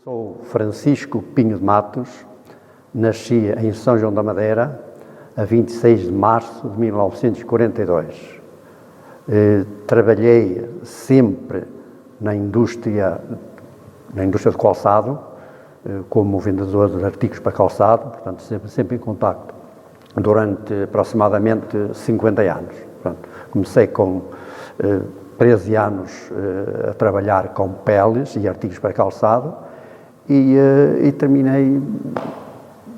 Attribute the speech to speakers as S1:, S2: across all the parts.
S1: Sou Francisco Pinho de Matos, nasci em São João da Madeira, a 26 de março de 1942. Trabalhei sempre na indústria do calçado, como vendedor de artigos para calçado, portanto, sempre em contacto, durante aproximadamente 50 anos. Portanto, comecei com 13 anos a trabalhar com peles e artigos para calçado e terminei,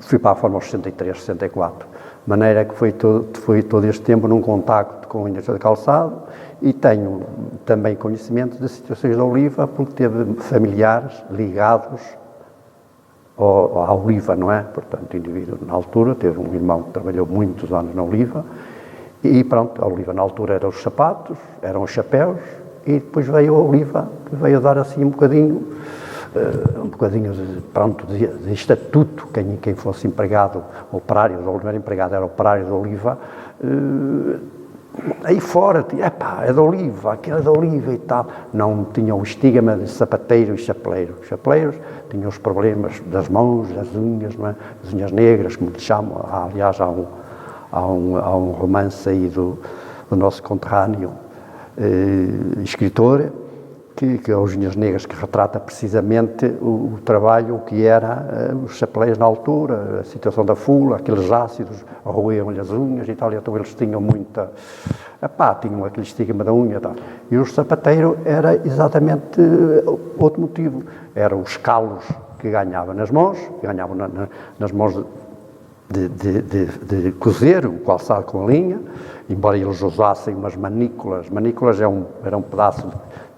S1: fui para a Forma aos 63, 64, de maneira que foi todo este tempo num contacto com a indústria de calçado e tenho também conhecimento de situações da Oliva, porque teve familiares ligados à Oliva, não é? Portanto, o indivíduo na altura teve um irmão que trabalhou muitos anos na Oliva e pronto, a Oliva na altura eram os sapatos, eram os chapéus e depois veio a Oliva, que veio dar assim um bocadinho de estatuto, quem fosse empregado, operário da Oliva, era empregado, era operário da Oliva, aí fora, é da Oliva, aquilo é da Oliva e tal. Não tinham o estigma de sapateiro e chapeleiro. Os chapeleiros tinham os problemas das mãos, das unhas, não é? As unhas negras, como lhe chamam. Aliás, há um romance aí do nosso conterrâneo escritor, que é As Unhas Negras, que retrata precisamente o trabalho, o que era os chapeleiros na altura, a situação da fula, aqueles ácidos roiam-lhe as unhas e tal, e então eles tinham tinham aquele estigma da unha e tal. E o sapateiro era exatamente outro motivo, eram os calos que ganhava nas mãos, nas mãos de cozer o calçado com a linha, embora eles usassem umas manículas. Manículas era um pedaço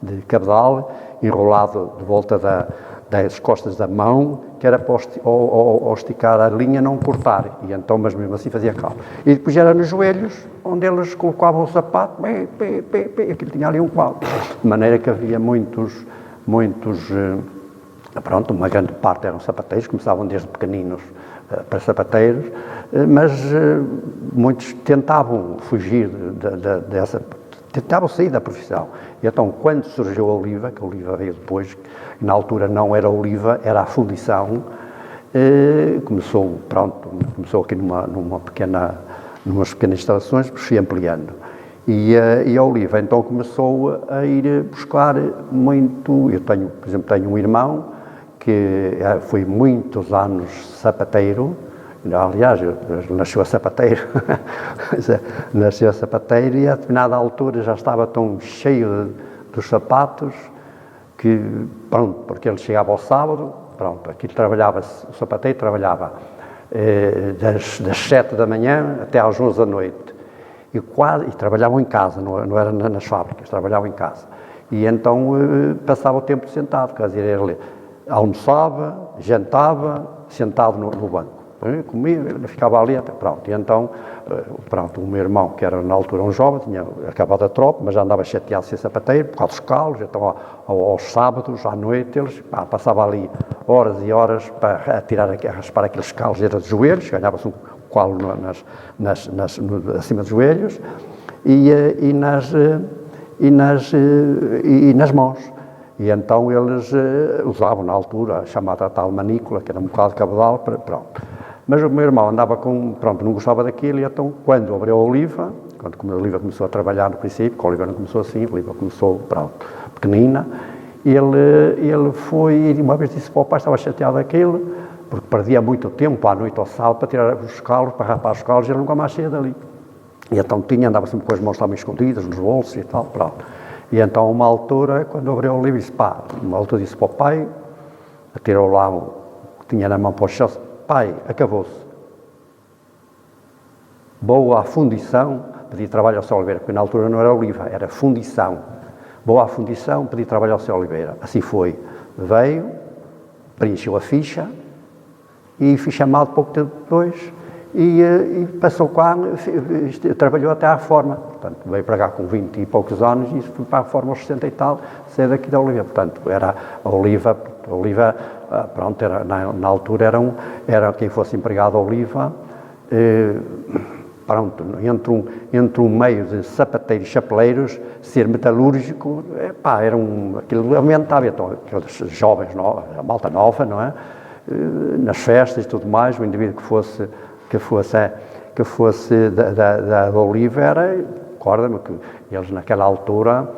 S1: de cabedal enrolado de volta das costas da mão, que era para ao esticar a linha não cortar, e então, mas mesmo assim fazia calo. E depois era nos joelhos, onde eles colocavam o sapato, aquilo tinha ali um calo. De maneira que havia muitos, uma grande parte eram sapateiros, começavam desde pequeninos para sapateiros, mas muitos tentavam fugir tentavam sair da profissão. E então, quando surgiu a Oliva, que a Oliva veio depois, na altura não era a Oliva, era a fundição, começou aqui numas pequenas instalações, fui ampliando. E a Oliva então começou a ir buscar muito. Eu por exemplo, tenho um irmão que foi muitos anos sapateiro. Aliás, nasceu a sapateiro, e a determinada altura já estava tão cheio dos sapatos que, porque ele chegava ao sábado, o sapateiro trabalhava das 7 da manhã até às 11 da noite, e trabalhavam em casa, não era nas fábricas, trabalhavam em casa, e então passava o tempo sentado, quer dizer, ele almoçava, jantava, sentado no banco. Comia, ele ficava ali até e então, o meu irmão, que era na altura um jovem, tinha acabado a tropa, mas já andava chateado de ser sapateiro, por causa dos calos, então aos sábados, à noite, eles passavam ali horas e horas para raspar aqueles calos dos joelhos, ganhava-se um calo acima dos joelhos, e nas mãos. E então eles usavam na altura a chamada tal manícula, que era um bocado de cabedal, Mas o meu irmão andava não gostava daquilo, e então quando abriu a Oliva, quando a Oliva começou a trabalhar no princípio, porque a Oliva não começou assim, a Oliva começou, pequenina, ele foi, e uma vez disse para o pai, estava chateado daquilo, porque perdia muito tempo, à noite ao sábado, para tirar os calos, para rapar os calos, e ele nunca mais saía dali. E então andava sempre com as mãos também escondidas, nos bolsos e tal, E então, uma altura, quando abriu o livro, disse para o pai, atirou lá o que tinha na mão para o chão, pai, acabou-se. Vou à fundição, pedi trabalho ao Sr. Oliveira, porque na altura não era Oliva, era fundição. Vou à fundição, pedi trabalho ao Sr. Oliveira. Assim foi. Veio, preencheu a ficha, e fui chamado pouco tempo depois, e passou cá, trabalhou até à Reforma. Portanto, veio para cá com 20 e poucos anos e fui para a Reforma aos 60 e tal, saí daqui da Oliva. Portanto, era a Oliva, na altura era quem fosse empregado a Oliva, pronto, entre um meio de sapateiros e chapeleiros, ser metalúrgico, aquilo aumentava, então, aqueles jovens, a malta nova, não é? Nas festas e tudo mais, o indivíduo que fosse da Oliva recorda-me que eles naquela altura,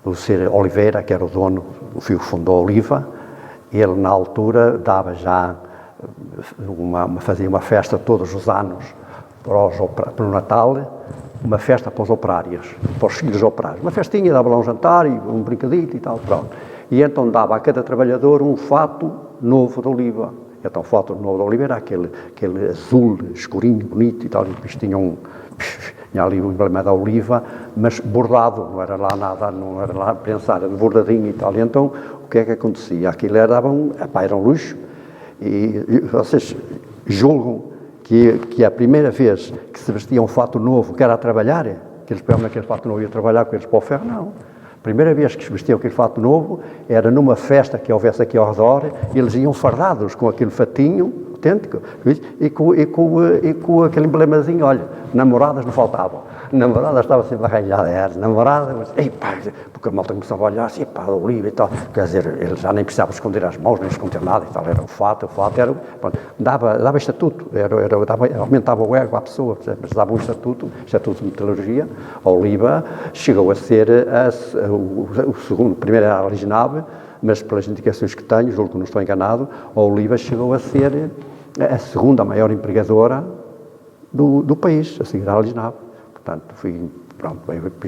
S1: o Sr. Oliveira, que era o dono, o filho que fundou a Oliva, ele na altura dava já fazia uma festa todos os anos para o Natal, uma festa para os operários, para os filhos operários, uma festinha, dava lá um jantar e um brincadito e tal, pronto. E então dava a cada trabalhador um fato novo de Oliva. Então o fato novo de Oliva era aquele azul escurinho, bonito e tal, e depois tinha ali o emblema da Oliva, mas bordado, não era lá nada, não era lá pensar, era bordadinho e tal. E então o que é que acontecia? Aquilo era um luxo. E vocês julgam que a primeira vez que se vestia um fato novo, que era a trabalhar, que eles pegavam naquele fato novo e iam trabalhar com eles para o ferro, não. A primeira vez que se vestiam aquele fato novo era numa festa que houvesse aqui ao redor, e eles iam fardados com aquele fatinho autêntico e com aquele emblemazinho, olha, namoradas não faltavam. Namoradas estava sempre arranjada, namoradas, mas, porque a malta começava a olhar assim, Oliva e tal, quer dizer, ele já nem precisava esconder as mãos, nem esconder nada e tal, era o fato era, dava estatuto, aumentava o ego à pessoa, mas dava um estatuto de metalurgia. A Oliva chegou a ser o segundo, primeiro era a Originave, mas pelas indicações que tenho, julgo que não estou enganado, a Oliva chegou a ser a segunda maior empregadora do país, a seguir à Originave. Portanto,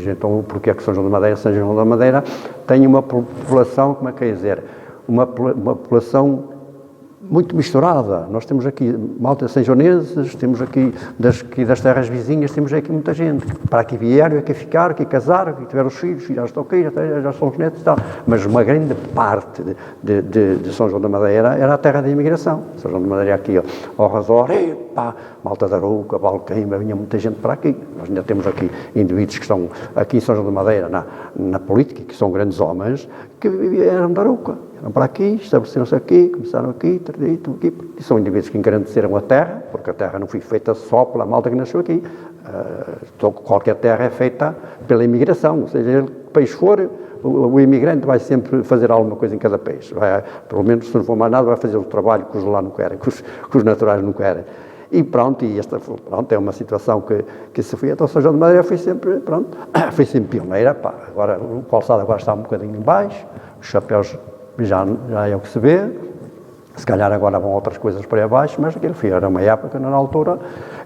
S1: então, porque é que São João da Madeira tem uma população, como é que é dizer, uma população muito misturada. Nós temos aqui malta sanjoneses, temos aqui das terras vizinhas, temos aqui muita gente. Para aqui vieram, aqui ficaram, aqui casaram, aqui tiveram os filhos, já estão aqui, já são os netos e tal. Mas uma grande parte de São João da Madeira era a terra da imigração. São João da Madeira aqui ao redor, malta da Arouca, Valqueima, vinha muita gente para aqui. Nós ainda temos aqui indivíduos que estão aqui em São João da Madeira, na política, que são grandes homens, que eram da Arouca. Eram para aqui, estabeleceram-se aqui, começaram aqui, e são indivíduos que engrandeceram a terra, porque a terra não foi feita só pela malta que nasceu aqui. Qualquer terra é feita pela imigração, ou seja, que país for, o imigrante vai sempre fazer alguma coisa em cada país. Pelo menos, se não for mais nada, vai fazer o trabalho que os lá não querem, que os naturais não querem. E esta é uma situação que se foi. Então, São João de Madeira foi sempre pioneira. Agora, o calçado agora está um bocadinho em baixo, os chapéus já é o que se vê, se calhar agora vão outras coisas para aí abaixo, mas aquilo era uma época, na altura,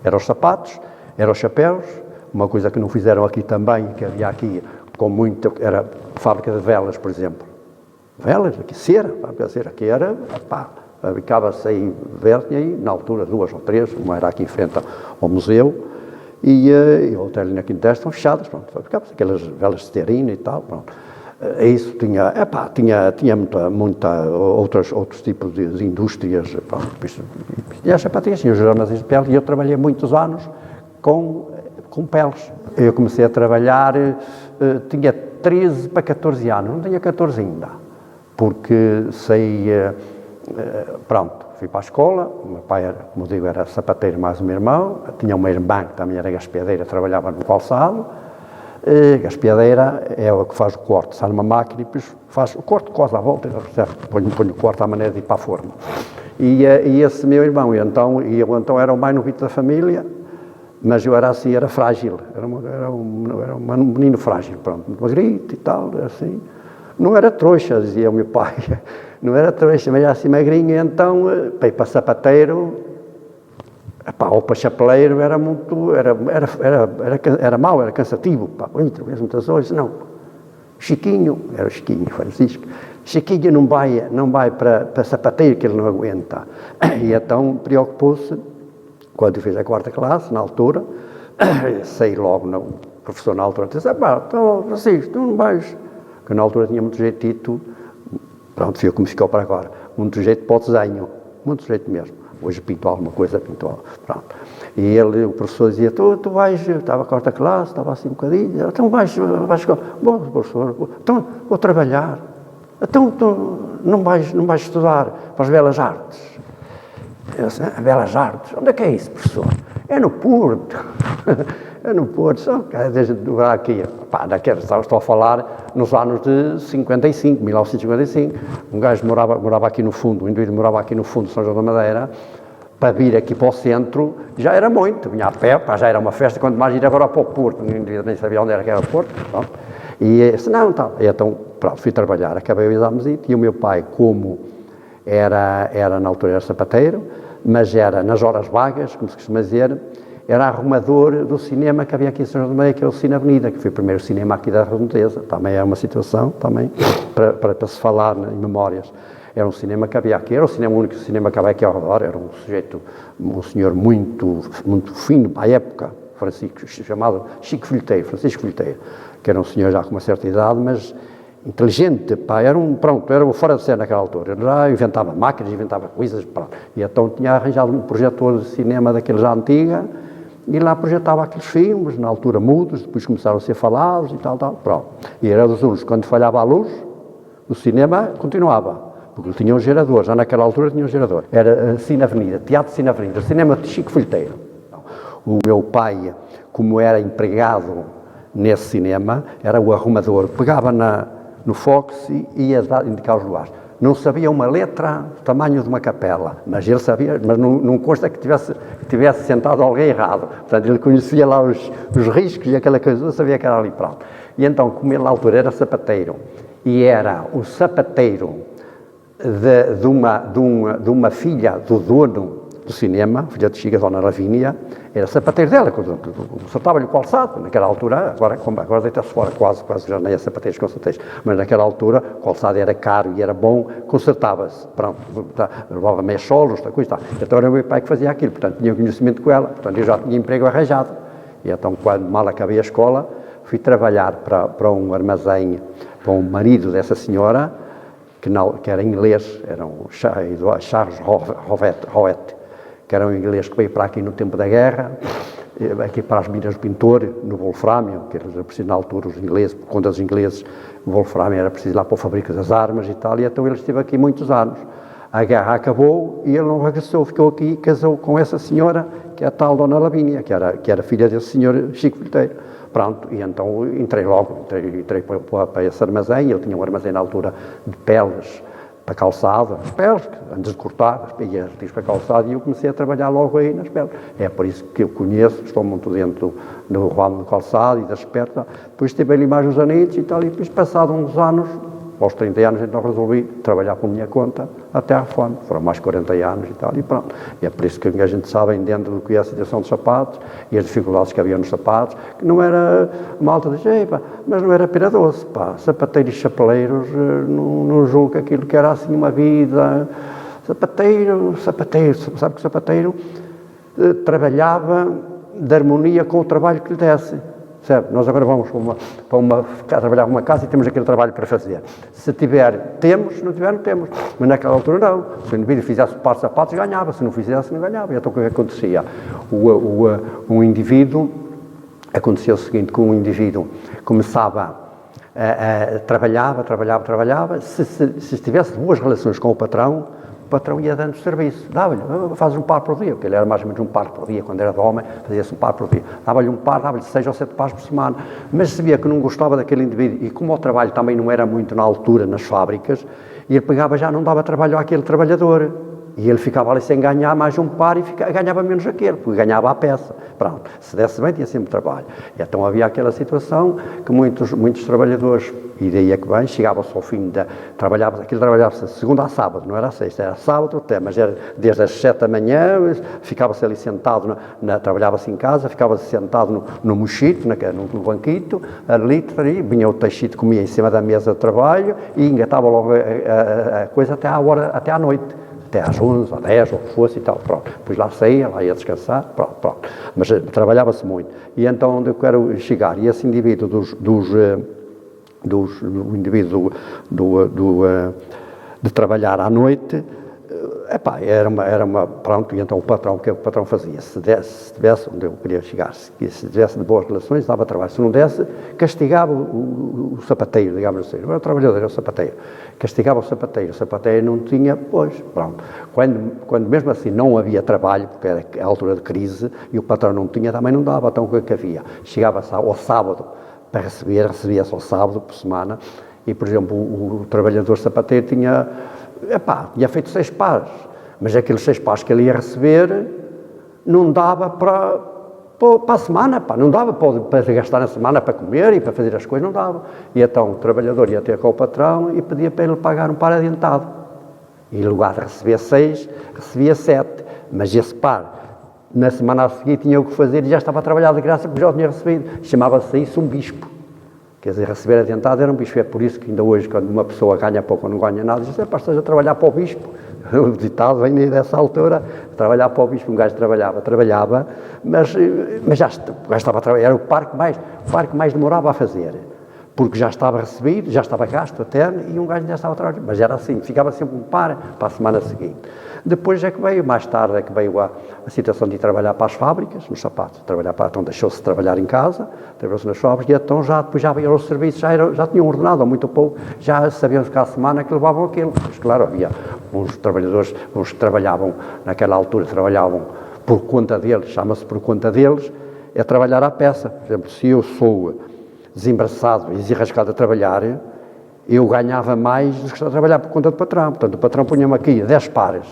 S1: eram os sapatos, eram os chapéus, uma coisa que não fizeram aqui também, que havia aqui, era fábrica de velas, por exemplo. Velas, aqui, cera, aqui era, fabricava-se aí, aí, na altura, 2 ou 3, uma era aqui em frente ao museu, e outra ali na Quinta estão fechadas, fabricava-se aquelas velas de stearina e tal, Isso tinha outros tipos de indústrias, e as sapatilhas, os armazéns de pele, e eu trabalhei muitos anos com peles. Eu comecei a trabalhar, tinha 13 para 14 anos, não tinha 14 ainda, porque fui para a escola, o meu pai, como digo, era sapateiro mais o meu irmão, tinha uma irmã que também era gaspiadeira, trabalhava no calçado. A gaspiadeira é o que faz o corte, sai numa máquina e depois faz o corte, coza à volta, põe o corte à maneira de ir para a forma. E esse meu irmão, eu então era o mais novito da família, mas eu era frágil, era um menino frágil, muito magrito e tal, assim. Não era trouxa, dizia o meu pai, não era trouxa, mas era assim magrinho, então, para ir para sapateiro, ou para chapeleiro era muito, era mau, era cansativo, muitas horas, não. Chiquinho, era o Chiquinho, Francisco, Chiquinho não vai para sapateiro, que ele não aguenta. E então preocupou-se, quando eu fiz a 4ª classe, na altura, saí logo no professor na altura, disse, então, Francisco, tu não vais, porque na altura tinha muito jeitito, foi como ficou para agora, muito jeito para o desenho, muito jeito mesmo. Hoje pintou alguma coisa, E o professor dizia, tu vais, eu estava na 4ª classe, estava assim um bocadinho, então vais, bom, professor, então vou trabalhar, então tu não vais estudar para as belas artes. Eu disse, belas artes? Onde é que é isso, professor? É no Porto. É no Porto, só que desde aqui, pá, estou a falar nos anos de 55, 1955, um gajo morava aqui no fundo, um indivíduo morava aqui no fundo de São João da Madeira, para vir aqui para o centro, já era muito, vinha a pé, pá, já era uma festa, quanto mais ir agora para o Porto, nem sabia onde era que era o Porto, pronto. E disse, não, tal, e então, pronto, fui trabalhar, acabei o examezito, e o meu pai, como era na altura era sapateiro, mas era nas horas vagas, como se costuma dizer, era arrumador do cinema que havia aqui em São João da Madeira, que era o Cine Avenida, que foi o primeiro cinema aqui da Redondeza. Também é uma situação, também, para se falar em memórias. Era um cinema que havia aqui, era o único cinema que havia aqui ao redor, era um senhor muito fino para a época, chamado Francisco Folheteiro, que era um senhor já com uma certa idade, mas inteligente, pá, era um fora de cena naquela altura, ele já inventava máquinas, inventava coisas, pronto. E então tinha arranjado um projetor de cinema daqueles já antiga, e lá projetava aqueles filmes, na altura mudos, depois começaram a ser falados e tal, pronto. E era dos únicos, quando falhava a luz, o cinema continuava, porque tinha um gerador, já naquela altura tinha um gerador. Era Cine Avenida, Teatro Cine Avenida, cinema de Chico Folheteiro. O meu pai, como era empregado nesse cinema, era o arrumador, pegava no Fox e ia indicar os lugares. Não sabia uma letra do tamanho de uma capela, mas ele sabia, mas não consta que tivesse sentado alguém errado. Portanto, ele conhecia lá os riscos e aquela coisa, sabia que era ali, pronto. E então, como ele na altura era sapateiro, e era o sapateiro de uma filha do dono do cinema, filha de Chica, a Dona Lavínia, era sapateiro dela, consertava-lhe o calçado, naquela altura, agora deita-se fora, quase já nem é sapateiros com sapateiros, mas naquela altura o calçado era caro e era bom, consertava-se, pronto, levava meias solos, coisa e tal. Então era o meu pai que fazia aquilo, portanto tinha conhecimento com ela, portanto eu já tinha emprego arranjado. E então, quando mal acabei a escola, fui trabalhar para um armazém, para um marido dessa senhora, que era inglês, era um Charles Rowett, que era um inglês que veio para aqui no tempo da guerra, aqui para as minas do Pintor, no Wolframio, que era preciso na altura os ingleses, por conta dos ingleses, o Wolframio era preciso lá para a fábrica das armas e tal, e então ele esteve aqui muitos anos. A guerra acabou e ele não regressou, ficou aqui e casou com essa senhora, que é a tal Dona Lavínia, que era filha desse senhor Chico Folheteiro. Pronto, e então entrei para esse armazém, ele tinha um armazém na altura de peles, para calçado, as peles, antes de cortar, ia para calçado e eu comecei a trabalhar logo aí nas peles. É por isso que eu conheço, estou muito dentro do ramo do calçado e das pernas. Depois estive ali mais uns anitos e tal, e depois passado uns anos, aos 30 anos, então resolvi trabalhar por minha conta até à reforma. Foram mais 40 anos e tal, e pronto. E é por isso que a gente sabe dentro do que é a situação dos sapatos e as dificuldades que havia nos sapatos, que não era, a malta diz, mas não era pera doce, pá, sapateiros e chapeleiros, não julgo que aquilo que era assim uma vida. Sapateiro, sabe que o sapateiro trabalhava de harmonia com o trabalho que lhe desse. Certo? Nós agora vamos a trabalhar numa casa e temos aquele trabalho para fazer. Se tiver, temos, se não tiver, não temos. Mas naquela altura não. Se o indivíduo fizesse par de sapatos, ganhava. Se não fizesse, não ganhava. E então o que acontecia? Um indivíduo, acontecia o seguinte, que um indivíduo começava trabalhava, se tivesse boas relações com o patrão ia dando serviço, dava-lhe, fazes um par por dia, porque ele era mais ou menos um par por dia, quando era de homem, fazia-se um par por dia, dava-lhe 6 ou 7 pares por semana, mas se via que não gostava daquele indivíduo, e como o trabalho também não era muito na altura, nas fábricas, e ele pegava já, não dava trabalho àquele trabalhador, e ele ficava ali sem ganhar mais um par e ganhava menos aquele, porque ganhava a peça. Pronto, se desse bem tinha sempre trabalho. E então havia aquela situação que muitos trabalhadores, e daí é que bem, chegava-se ao fim trabalhava-se de segunda a sábado, não era a sexta, era sábado até, mas era desde as 7 da manhã, ficava-se ali sentado, trabalhava-se em casa, ficava-se sentado no mochito, no banquito, ali, vinha o teixito, comia em cima da mesa de trabalho e engatava logo a coisa até à noite. Até às 11, às 10, ou o que fosse e tal, pronto. Depois lá saía, lá ia descansar, pronto. Mas trabalhava-se muito. E então, onde eu quero chegar? E esse indivíduo de trabalhar à noite, pronto, e então o patrão, o que é que o patrão fazia? Se tivesse, onde eu queria chegar, se tivesse de boas relações, dava trabalho. Se não desse, castigava o sapateiro, digamos assim. Não era o trabalhador, era o sapateiro. Castigava o sapateiro não tinha, pois, pronto. Quando mesmo assim não havia trabalho, porque era a altura de crise, e o patrão não tinha, também não dava, então o que é que havia? Chegava-se ao sábado para recebia-se ao sábado por semana, e, por exemplo, o trabalhador sapateiro tinha feito 6 pares, mas aqueles 6 pares que ele ia receber não dava para a semana, não dava para gastar na semana para comer e para fazer as coisas, não dava. E então o trabalhador ia ter com o patrão e pedia para ele pagar um par adiantado. E em lugar de receber 6, recebia 7, mas esse par, na semana a seguir, tinha o que fazer e já estava a trabalhar de graça porque já o tinha recebido. Chamava-se isso um bispo. Quer dizer, receber adiantado era um bispo. É por isso que ainda hoje, quando uma pessoa ganha pouco ou não ganha nada, diz, estás a trabalhar para o bispo. O ditado vem dessa altura, trabalhar para o bispo. Um gajo trabalhava, mas já o gajo estava a trabalhar. Era o par que mais demorava a fazer. Porque já estava recebido, já estava gasto até, e um gajo já estava a trabalhar. Mas era assim, ficava sempre um par para a semana seguinte. Depois é que veio, mais tarde é que veio a situação de ir trabalhar para as fábricas, nos sapatos, então deixou-se de trabalhar em casa, trabalhou-se nas fábricas, e então depois já veio aos serviços, já tinham ordenado, ou muito pouco, já sabiam que à semana que levavam aquilo. Mas claro, havia uns trabalhadores, uns que trabalhavam, naquela altura trabalhavam por conta deles, chama-se por conta deles, é trabalhar à peça. Por exemplo, se eu sou desembaraçado e desenrascado a trabalhar, eu ganhava mais do que a trabalhar por conta do patrão. Portanto, o patrão punha-me aqui 10 pares,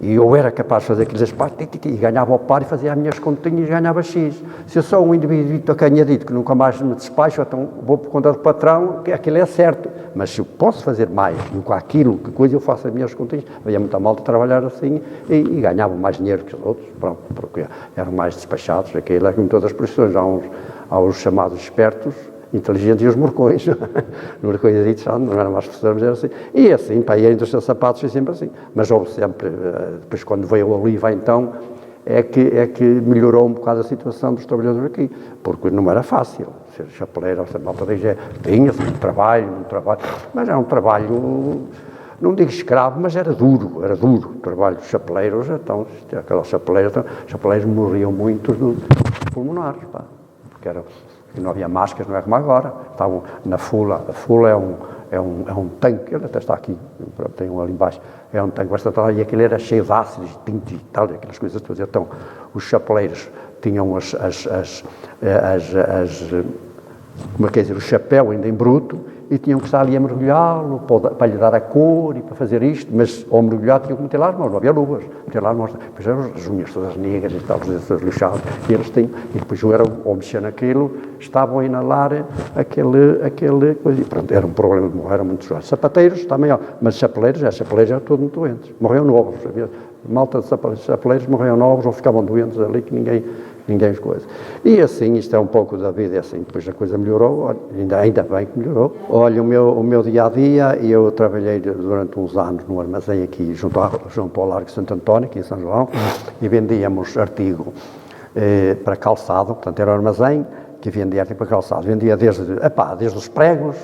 S1: e eu era capaz de fazer aqueles 10 pares, e ganhava o par e fazia as minhas continhas e ganhava X. Se eu sou um indivíduo acanhadito que nunca mais me despacho, então vou por conta do patrão, que aquilo é certo. Mas se eu posso fazer mais do que aquilo, que coisa eu faço as minhas continhas, havia muita malta a trabalhar assim e ganhavam mais dinheiro que os outros, pronto, porque eram mais despachados. Aquilo é como todas as profissões, há os chamados espertos, inteligentes e os morcões. Os morcões ditos não eram mais professores, mas era assim. E assim, para a indústria de sapatos foi sempre assim. Mas houve sempre, depois quando veio a Oliva então, é que melhorou um bocado a situação dos trabalhadores aqui, porque não era fácil ser chapeleiro, tinha-se muito trabalho, mas era um trabalho, não digo escravo, mas era duro o trabalho dos chapeleiros. Então, aquelas chapeleiros morriam muito dos pulmonares, porque não havia máscaras, não é como agora, estavam na fula. A fula é um tanque, ele até está aqui, tem um ali embaixo, é um tanque bastante alto, e aquilo era cheio de ácidos, de tinta e tal, aquelas coisas todas. Então, os chapeleiros tinham como é que é dizer, o chapéu ainda em bruto, e tinham que estar ali a mergulhá-lo para lhe dar a cor e para fazer isto, mas ao mergulhar tinham que meter lá as mãos, não havia luvas, meter lá as mãos, depois eram as unhas todas negras e tal, os dedos lixados, e eles tinham, e depois ao mexer naquilo, estavam a inalar aquele coisa, e pronto, era um problema, morreram muitos jovens. Sapateiros também, mas chapeleiros eram todos muito doentes, morriam novos, malta de chapeleiros morriam novos ou ficavam doentes ali que ninguém as coisas. E assim, isto é um pouco da vida, assim, depois a coisa melhorou, ainda bem que melhorou. Olha, o meu dia-a-dia, eu trabalhei durante uns anos no armazém aqui junto ao Largo de Santo António, aqui em São João, e vendíamos artigo para calçado, portanto era um armazém que vendia artigo para calçado, vendia desde os pregos,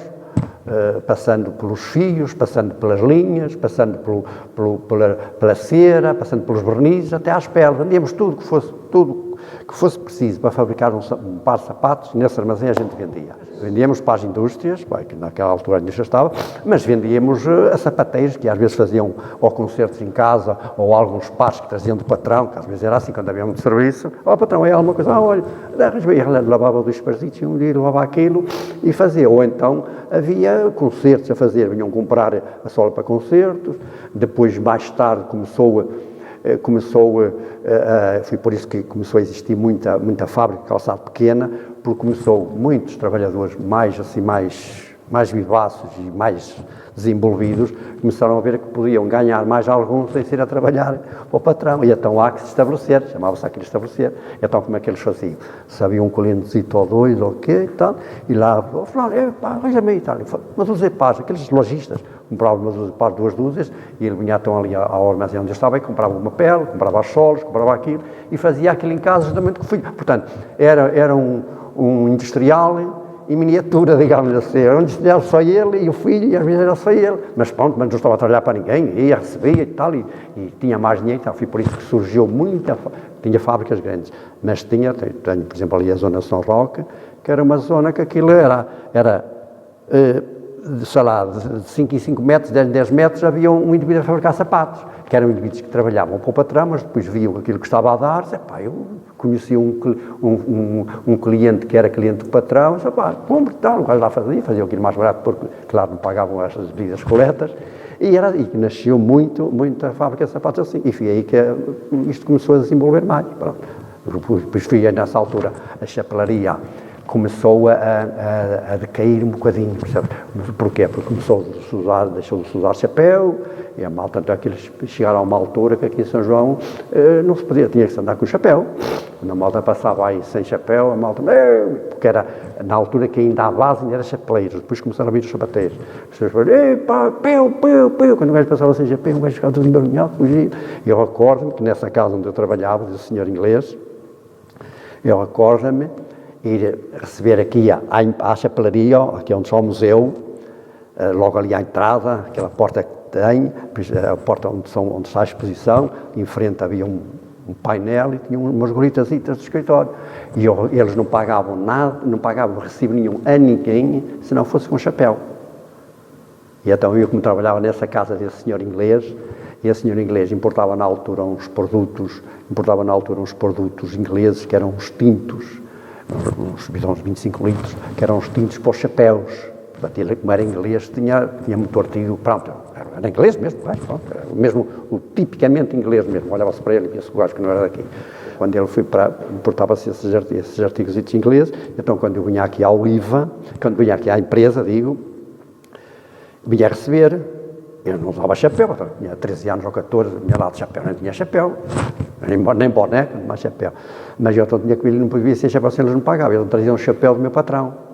S1: passando pelos fios, passando pelas linhas, passando pela cera, passando pelos vernizes, até às peles, vendíamos tudo que fosse preciso para fabricar um par de sapatos. Nesse armazém a gente vendia. Vendíamos para as indústrias, que naquela altura a indústria estava, mas vendíamos a sapateiros, que às vezes faziam ou concertos em casa, ou alguns pares que traziam do patrão, que às vezes era assim, quando havia muito serviço. Patrão, é alguma coisa, olha, lavava 2 parzitos, um dia levava aquilo e fazia. Ou então havia concertos a fazer, vinham comprar a sola para concertos, depois mais tarde foi por isso que começou a existir muita fábrica de calçado pequena, porque começou muitos trabalhadores mais vivaços e mais desenvolvidos, começaram a ver que podiam ganhar mais alguns sem ser a trabalhar para o patrão, e então há que se estabelecer, chamava-se aquilo estabelecer. Então como é que eles faziam? Sabia um clientezito ou dois, ou o quê, e tal, e lá, arranja-me aí, tal, mas os pares, aqueles lojistas, compravam umas pares, 2 dúzias, e ele vinha então ali ao armazém onde eu estava, e comprava uma pele, comprava as solas, comprava aquilo, e fazia aquilo em casa justamente com o filho. Portanto, era um industrial em miniatura, digamos assim, onde era só ele e o filho, e às vezes era só ele, mas pronto, mas não estava a trabalhar para ninguém, ia, recebia e tal, e tinha mais dinheiro, então foi por isso que surgiu tinha fábricas grandes, mas tenho, por exemplo, ali a zona de São Roque, que era uma zona que aquilo era sei lá, de 5 em 5 metros, 10 em 10 metros, havia um indivíduo a fabricar sapatos, que eram indivíduos que trabalhavam para o patrão, mas depois viam aquilo que estava a dar, disse, pá, eu conheci um cliente que era cliente do patrão, disse, pá, compre e tal, o gajo lá fazia aquilo mais barato, porque, claro, não pagavam essas devidas coletas, e nasceu muita fábrica de sapatos assim, e foi aí que isto começou a desenvolver mais, pronto. Depois fui nessa altura, a chapelaria começou a decair um bocadinho, percebe? Porquê? Porque deixou de se usar chapéu, e a malta, tanto é que eles chegaram a uma altura que aqui em São João não se podia, tinha que se andar com chapéu. Quando a malta passava aí sem chapéu, a malta, porque era na altura que ainda a base ainda era chapeleiros, depois começaram a vir os sapateiros. As pessoas falaram, pá, peu, quando o gajo passava sem chapéu, o gajo ficava todo embarulhado, fugia. Eu recordo-me que nessa casa onde eu trabalhava, do senhor inglês, eu recordo-me ir receber aqui à chapelaria, aqui onde está o museu, logo ali à entrada, aquela porta que tem, a porta onde está a exposição, em frente havia um painel e tinha umas goritazitas de escritório. E eles não pagavam nada, não pagavam recibo nenhum a ninguém, se não fosse com chapéu. E então eu, como trabalhava nessa casa desse senhor inglês, e esse senhor inglês importava na altura uns produtos ingleses que eram uns tintos, uns bidões de 25 litros, que eram os tintos para os chapéus. Portanto, ele, como era inglês, tinha muito artigo, pronto, era inglês mesmo, pronto, mesmo o tipicamente inglês mesmo, olhava-se para ele e via-se o gajo que não era daqui. Quando ele foi importava-se esses artigos ingleses, então quando eu vinha aqui à Oliva, quando vinha aqui à empresa, vinha a receber, eu não usava chapéu, tinha 13 anos ou 14, vinha lá de chapéu, não tinha chapéu, nem boné, mais chapéu. Mas eu então tinha que ir, não podia ser chapéu se eles não pagavam, eles traziam um chapéu do meu patrão,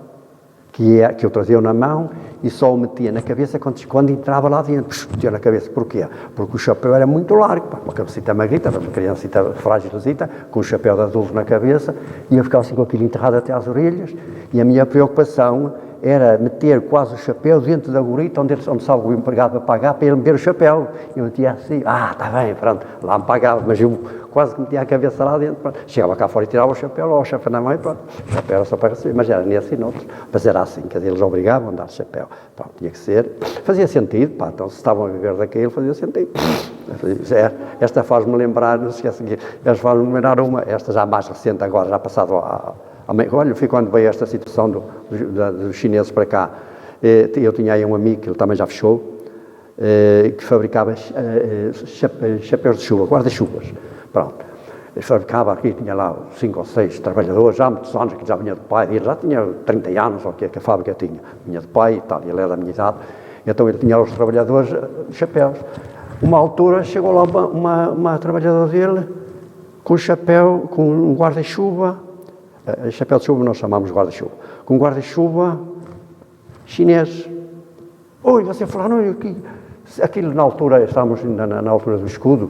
S1: que eu trazia na mão e só o metia na cabeça quando entrava lá dentro, metia na cabeça. Porquê? Porque o chapéu era muito largo, uma cabecita magrita, uma criancita frágilzita, com o chapéu de adulto na cabeça, e eu ficava assim com aquilo enterrado até às orelhas, e a minha preocupação era meter quase o chapéu dentro da gorita, onde estava o empregado para pagar, para ele meter o chapéu. Eu metia assim, está bem, pronto, lá me pagava, mas eu quase que metia a cabeça lá dentro, pronto. Chegava cá fora e tirava o chapéu, lá o chapéu na mão e pronto, o chapéu era só para receber, mas era nesse e noutros, mas era assim, quer dizer, eles obrigavam a andar de chapéu, pronto, tinha que ser, fazia sentido, então se estavam a viver daquilo, fazia sentido. Esta faz-me lembrar, não se esquece aqui, esta faz-me lembrar esta já mais recente agora, já passado olha, foi quando veio esta situação dos chineses para cá, eu tinha aí um amigo, que ele também já fechou, que fabricava chapéus de chuva, guarda-chuvas, pronto. Ele fabricava aqui, tinha lá 5 ou 6 trabalhadores, já há muitos anos, que já vinha de pai, ele já tinha 30 anos, ou o que a fábrica tinha, vinha de pai e tal, e ele era da minha idade, então ele tinha os trabalhadores chapéus. Uma altura chegou lá uma trabalhadora dele, com chapéu, com um guarda-chuva, chapéu de chuva nós chamamos guarda-chuva, com guarda-chuva chinês. Oi, você falou, aquilo na altura, estávamos na altura do escudo,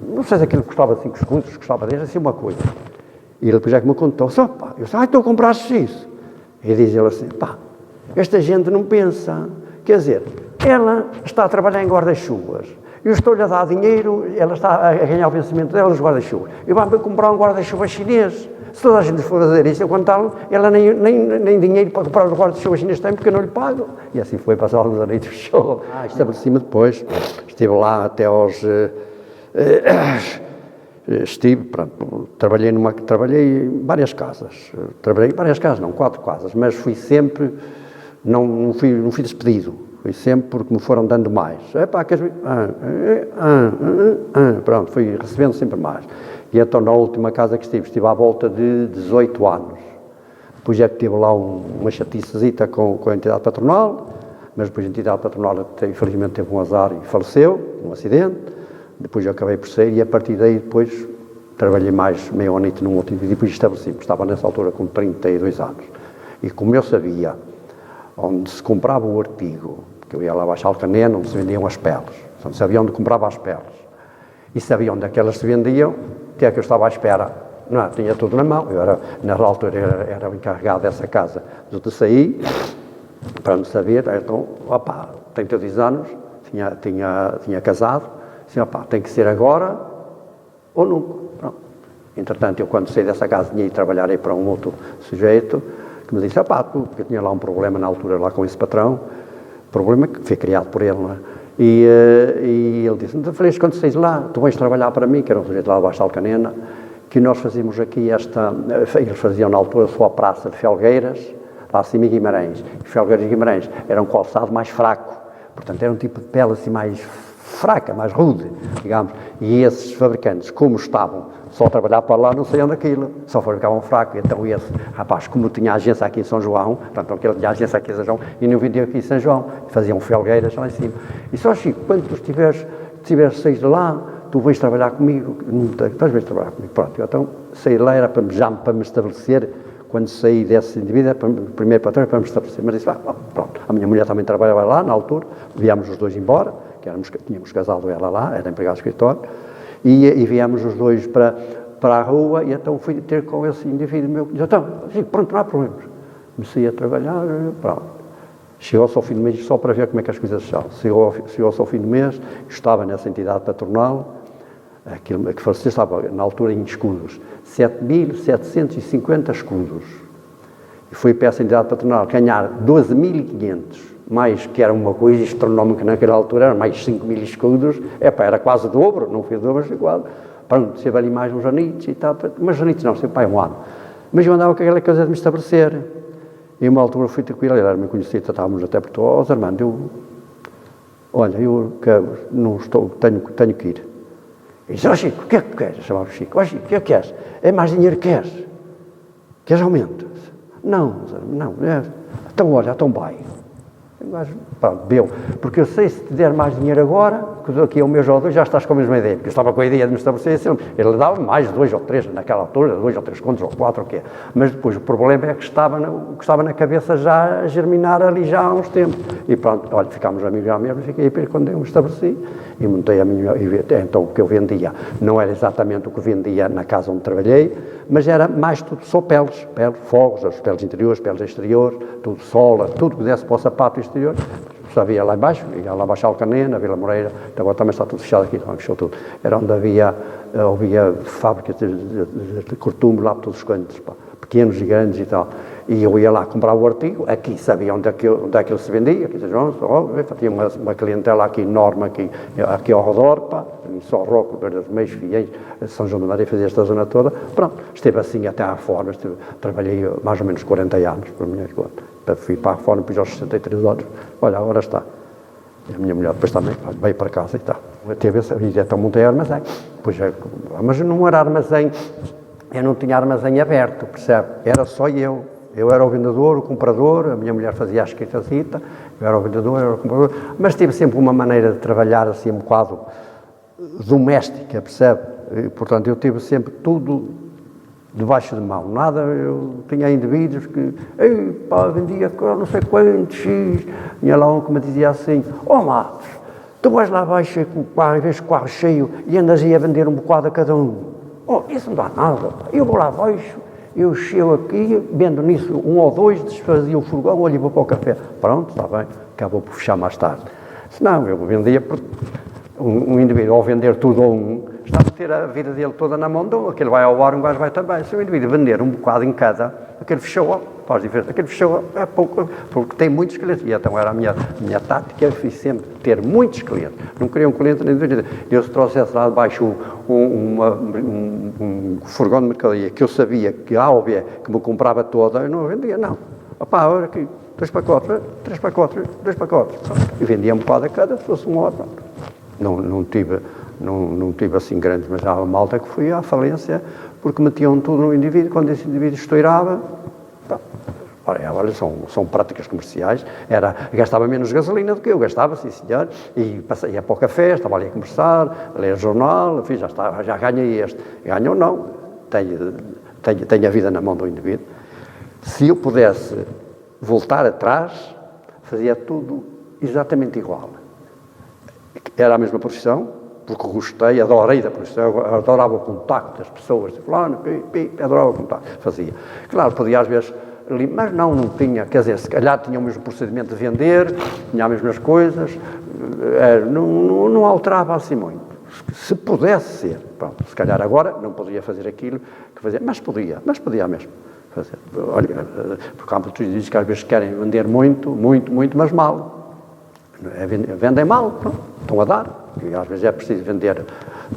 S1: não sei se aquilo custava 5 escudos, custava 10, assim uma coisa. E ele depois é que me contou, eu disse, então compraste isso. E diz ele assim, esta gente não pensa, quer dizer, ela está a trabalhar em guarda-chuvas, eu estou-lhe a dar dinheiro, ela está a ganhar o vencimento dela nos guarda-chuvas, e vai-me comprar um guarda-chuva chinês. Se toda a gente for fazer isso, eu quando tal, ela nem dinheiro para comprar os guarda-chuvas chineses tem, porque eu não lhe pago. E assim foi, passar alguns anos, fechou. Estabeleci-me depois, estive lá até aos... trabalhei em várias casas, não, 4 casas, mas fui sempre, não fui despedido, fui sempre porque me foram dando mais. Pronto, fui recebendo sempre mais. E então na última casa que estive à volta de 18 anos. Depois é que tive lá uma chaticezita com a entidade patronal, mas depois a entidade patronal infelizmente teve um azar e faleceu, um acidente. Depois eu acabei por sair e a partir daí depois trabalhei mais meio anito num outro e depois estabeleci-me. Estava nessa altura com 32 anos. E como eu sabia onde se comprava o artigo, porque eu ia lá abaixo ao Alcanena, onde se vendiam as peles, sabia onde comprava as peles e sabia onde é que elas se vendiam, que é que eu estava à espera. não, tinha tudo na mão. Eu nessa altura era o encarregado dessa casa do TCI, para me saber, então, tenho 10 anos, tinha casado, assim, tem que ser agora ou nunca. Pronto. Entretanto, eu quando saí dessa casa tinha ido trabalhar aí para um outro sujeito, que me disse, porque eu tinha lá um problema na altura lá com esse patrão, problema que foi criado por ele, não é? E ele disse, muito feliz quando saís lá, tu vais trabalhar para mim, que era um sujeito lá de Baixo de Alcanena, que nós fazíamos aqui eles faziam na altura só a praça de Felgueiras, lá acima em Guimarães. E Felgueiras e Guimarães era um calçado mais fraco, portanto era um tipo de pele assim mais fraca, mais rude, digamos. E esses fabricantes, como estavam só a trabalhar para lá, não saíam daquilo, só fabricavam fraco. Então esse rapaz, como tinha agência aqui em São João, portanto ele tinha agência aqui em São João, e não vendia aqui em São João, faziam Felgueiras lá em cima. E só Chico, quando tu estiveres saís de lá, tu vais trabalhar comigo, tu vais trabalhar comigo, pronto. Então saí de lá era para me estabelecer. Quando saí desse indivíduo, primeiro patrão, para me estabelecer, mas disse, pronto, a minha mulher também trabalhava lá, na altura, viemos os dois embora, tínhamos casado ela lá, era empregado de escritório, e viemos os dois para a rua, e então fui ter com esse indivíduo meu, que disse, então, pronto, não há problemas. Comecei a trabalhar, pronto. Chegou-se ao fim do mês, só para ver como é que as coisas são. Chegou-se ao fim do mês, estava nessa entidade patronal, aquilo que você estava na altura em escudos, 7.750 escudos. E fui para essa entidade patronal ganhar 12.500, mais que era uma coisa astronómica naquela altura, era mais 5.000 escudos, era quase o dobro, não foi o dobro, mas igual. Pronto, esteve ali mais uns anitos e tal, mas anitos não, esteve um ano. Mas eu andava com aquela coisa de me estabelecer. E uma altura fui ter com ele era meu conhecido, estávamos até por todo, Armando, eu não estou, tenho que ir. E disse, Chico, o que é que queres? Eu chamava o Chico, Chico, o que é que queres? É mais dinheiro que queres? Queres aumento? Não, então olha, então vai. Pronto, deu. Porque eu sei, se te der mais dinheiro agora, que daqui a um mês ou dois já estás com a mesma ideia, porque eu estava com a ideia de me estabelecer, ele dava mais 2 ou 3 naquela altura, 2 ou 3 contos ou 4, o quê? Mas depois o problema é que o que estava na cabeça já a germinar ali já há uns tempos. E pronto, olha, ficámos amigos já mesmo, fiquei aí quando eu me estabeleci e montei a minha, então o que eu vendia não era exatamente o que vendia na casa onde trabalhei, mas era mais tudo só peles, fogos, as peles interiores, peles exteriores, tudo sola, tudo que desse para o sapato exterior. Havia lá embaixo, ia lá embaixo Alcanena, Vila Moreira, agora também está tudo fechado aqui, também fechou tudo. Era onde havia fábricas de cortume lá por todos os cantos, pequenos e grandes e tal. E eu ia lá comprar o artigo, aqui sabia onde é que ele se vendia, aqui tinha uma clientela aqui enorme, aqui ao redor, só Roco, Verdes Meios, Fiéis, São João de Maria, fazia esta zona toda. Pronto, esteve assim até à Reforma, trabalhei mais ou menos 40 anos, por minha conta. Fui para a Reforma, depois aos 63 anos, olha, agora está. E a minha mulher depois também veio para casa e tal. Então montei armazém. Mas não era armazém, eu não tinha armazém aberto, percebe? Era só eu. Eu era o vendedor, o comprador, a minha mulher fazia a escritazita, eu era o vendedor, eu era o comprador, mas tive sempre uma maneira de trabalhar assim um bocado doméstica, percebe? E, portanto, eu tive sempre tudo debaixo de mão, nada, eu tinha indivíduos que, vendia não sei quantos, X, tinha lá um que me dizia assim, Matos, tu vais lá abaixo com o carro, e vês o carro cheio e andas aí a vender um bocado a cada um. Isso não dá nada, eu vou lá abaixo, eu chego aqui, vendo nisso 1 ou 2, desfazia o furgão, olho e vou para o café. Pronto, está bem, acabou por fechar mais tarde. Senão, eu vendia, um indivíduo ao vender tudo a um, está a ter a vida dele toda na mão de um, aquele vai ao bar, um gajo vai também. Se o indivíduo vender um bocado em cada, aquele fechou, aquele fechou, é pouco, porque tem muitos clientes. E então era a minha tática, eu fiz sempre ter muitos clientes. Não queria um cliente nem dois. Eu se trouxesse lá de baixo um furgão de mercadoria que eu sabia que a óbvia que me comprava toda, eu não vendia, não. Olha aqui, 2 pacotes, 3 pacotes, 2 pacotes. E vendia um bocado a cada, se fosse uma hora. Não tive assim grandes, mas há uma malta que fui à falência porque metiam tudo no indivíduo, quando esse indivíduo estourava, olha, são práticas comerciais, gastava menos gasolina do que eu gastava, sim senhor, e ia para o café, estava ali a conversar, a ler jornal, enfim, já ganhei este, ganho ou não, tenho a vida na mão do indivíduo. Se eu pudesse voltar atrás, fazia tudo exatamente igual. Era a mesma profissão, porque gostei, adorei da profissão, eu adorava o contacto das pessoas, fulano, adorava o contacto, fazia. Claro, podia às vezes, mas não tinha, quer dizer, se calhar tinha o mesmo procedimento de vender, tinha as mesmas coisas, não alterava assim muito. Se pudesse ser, pronto, se calhar agora não poderia fazer aquilo que fazia, mas podia mesmo fazer. Olha, porque há muitos dizem que às vezes querem vender muito, mas mal. Vendem mal, pronto, estão a dar. E às vezes é preciso vender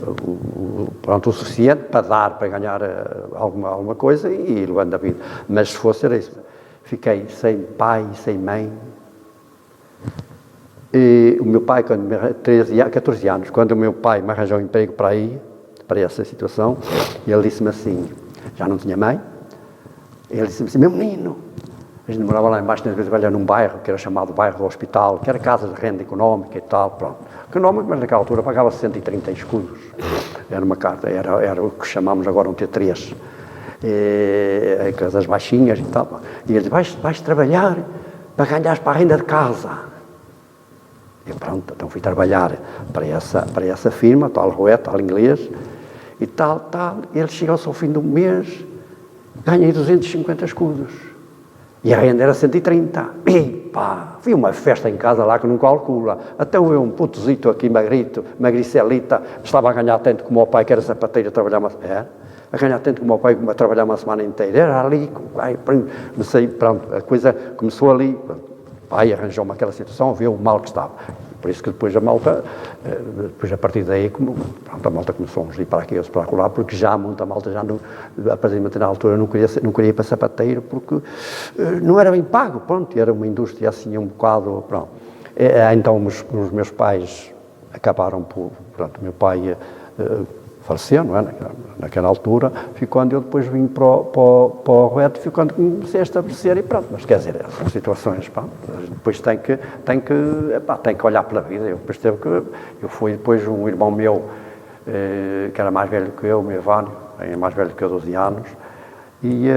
S1: o suficiente para ganhar alguma coisa e ir levando a vida. Mas se fosse era isso. Fiquei sem pai, sem mãe. E o meu pai, quando 14 anos, quando o meu pai me arranjou um emprego para essa situação, ele disse-me assim, já não tinha mãe, ele disse-me assim, meu menino, a gente morava lá embaixo, na Velha, num bairro, que era chamado bairro do Hospital, que era casa de renda económica e tal, pronto. Económico, mas naquela altura pagava 130 escudos. Era uma casa, era o que chamamos agora um T3, das baixinhas e tal. E ele disse, vais trabalhar para ganhares para a renda de casa. E pronto, então fui trabalhar para essa firma, tal Roé, tal inglês, e tal. Ele chegou-se ao fim do mês, ganhei 250 escudos. E a renda era 130. E pá, fui uma festa em casa lá que não calcula. Até eu, um putozito aqui, magricelita, estava a ganhar tanto como o pai, que era sapateiro, a ganhar tanto como o pai, a trabalhar uma semana inteira. Era ali, não sei, pronto, a coisa começou ali. O pai arranjou-me aquela situação, viu o mal que estava. Por isso que depois a malta, a partir daí, a malta começou a ir para aqui, outros para lá, porque já muita malta, a partir de na altura, não queria ir para sapateiro, porque não era bem pago, pronto, era uma indústria assim um bocado, pronto. Então os meus pais acabaram por, pronto, o meu pai faleceu, não é, naquela altura, foi quando eu depois vim para o Reto, foi quando comecei a estabelecer e pronto, mas quer dizer, são situações, pá, depois tem que olhar pela vida. Eu percebo que eu fui depois um irmão meu, que era mais velho que eu, o meu Evânio, é mais velho que eu, 12 anos, e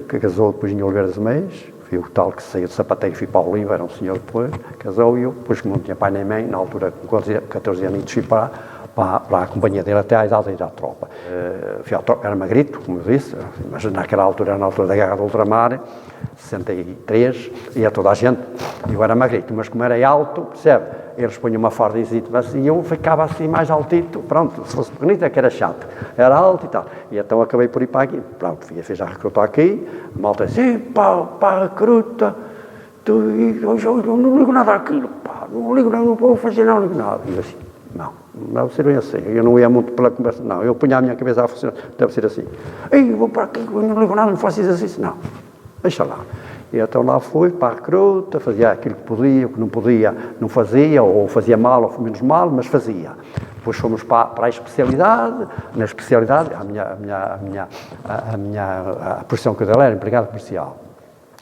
S1: que casou depois em Oliveira dos Meios, foi o tal que saiu de sapateiro, fui para o Oliva, era um senhor depois, casou, e eu, depois como não tinha pai nem mãe, na altura, com 14 anos, fui para a companhia dele até à idade de ir à tropa. Era magrito, como eu disse, mas naquela altura, era na altura da Guerra do Ultramar, 63, ia toda a gente, eu era magrito, mas como era alto, percebe? Eles punham uma farda e eu ficava assim mais altito, pronto, se fosse bonito é que era chato, era alto e tal. E então acabei por ir para aqui, pronto, fez a recruta aqui, a malta disse, pá, a recruta, eu não ligo nada àquilo, pá, não ligo nada, não vou fazer nada, E eu assim, não ser bem assim, eu não ia muito pela conversa, não, eu punha a minha cabeça a funcionar, deve ser assim, eu vou para aqui, eu não ligo nada, não faço exercício, não, deixa lá. E então lá fui para a recruta, fazia aquilo que podia, o que não podia, não fazia, ou fazia mal, ou menos mal, mas fazia. Depois fomos para a especialidade, na especialidade, a profissão que eu dei era empregado comercial.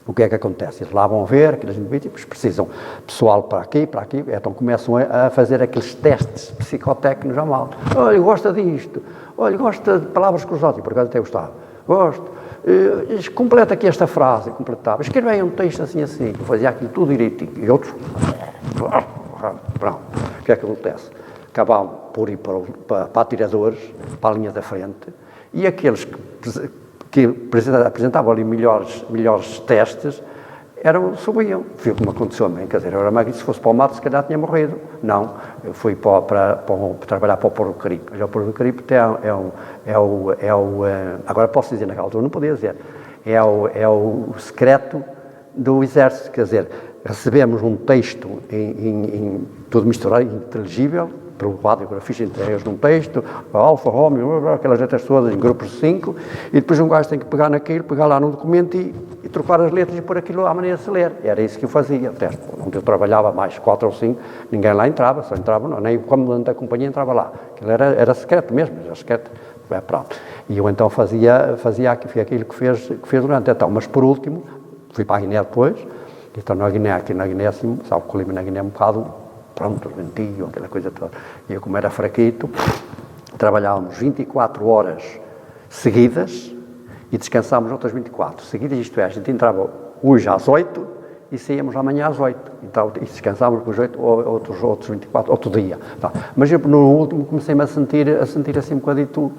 S1: O que é que acontece? Eles lá vão ver, aqueles indivíduos precisam de pessoal para aqui, então começam a fazer aqueles testes psicotécnicos à malta. Olha, gosta disto, olha, gosta de palavras cruzadas, por acaso até gostava, gosto. Completa aqui esta frase, completava. Escreve aí um texto assim, fazia aquilo tudo direitinho. E outros, pronto, o que é que acontece? Acabavam por ir para atiradores, para a linha da frente, e aqueles que apresentavam ali melhores testes, subiam. Foi como aconteceu a mim, quer dizer, eu era magro, se fosse para o mato, se calhar tinha morrido. Não, eu fui para trabalhar para o Porto do Caribe. O Porto do Caribe agora posso dizer, naquela altura não podia dizer, é o secreto do Exército, quer dizer, recebemos um texto tudo misturado, inteligível, pelo radiografista entregas num texto, Alfa, Romeo, aquelas letras todas em grupos de 5, e depois um gajo tem que pegar naquilo, pegar lá no documento e trocar as letras e pôr aquilo à maneira de se ler. Era isso que eu fazia. Até onde eu trabalhava mais 4 ou 5, ninguém lá entrava, só entrava, não, nem o comandante da companhia entrava lá. Aquilo era secreto mesmo, era secreto. Pronto. E eu então fazia aquilo que fez durante. Então, mas por último, fui para a Guiné depois, então na Guiné, assim, sabe que o clima na Guiné é um bocado, pronto, ventinho, aquela coisa toda. E eu, como era fraquito, trabalhávamos 24 horas seguidas e descansámos outras 24 seguidas, isto é, a gente entrava hoje às 8 e saíamos amanhã às 8. Então, e descansávamos com os 8, outros 24, outro dia. Tá. Mas eu, no último, comecei-me a sentir assim um bocadito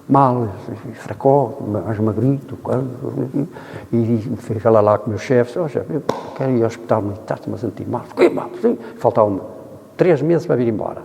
S1: mal, fracó, mais magrito, e fui falar lá com o meu chefe, chefe, eu quero ir ao hospital militar, estou-me a sentir mal. Fiquei mal, sim. Faltavam 3 meses para vir embora.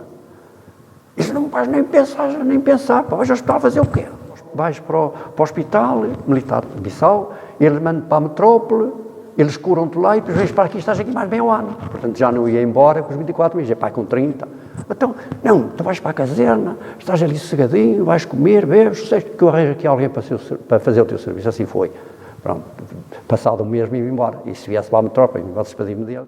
S1: Isso não vais nem pensar, pá, vais ao hospital fazer o quê? Vais para o hospital militar de Bissau, eles mandam para a metrópole, eles curam-te lá e depois vens para aqui, estás aqui mais bem um ano. Portanto, já não ia embora com os 24 meses, pai, com 30. Então, não, tu vais para a caserna, estás ali sossegadinho, vais comer, bebes, que eu arranjo aqui alguém para fazer o teu serviço. Assim foi. Pronto, passado um mês me ia embora. E se viesse para a metrópole, me despedir-me dele.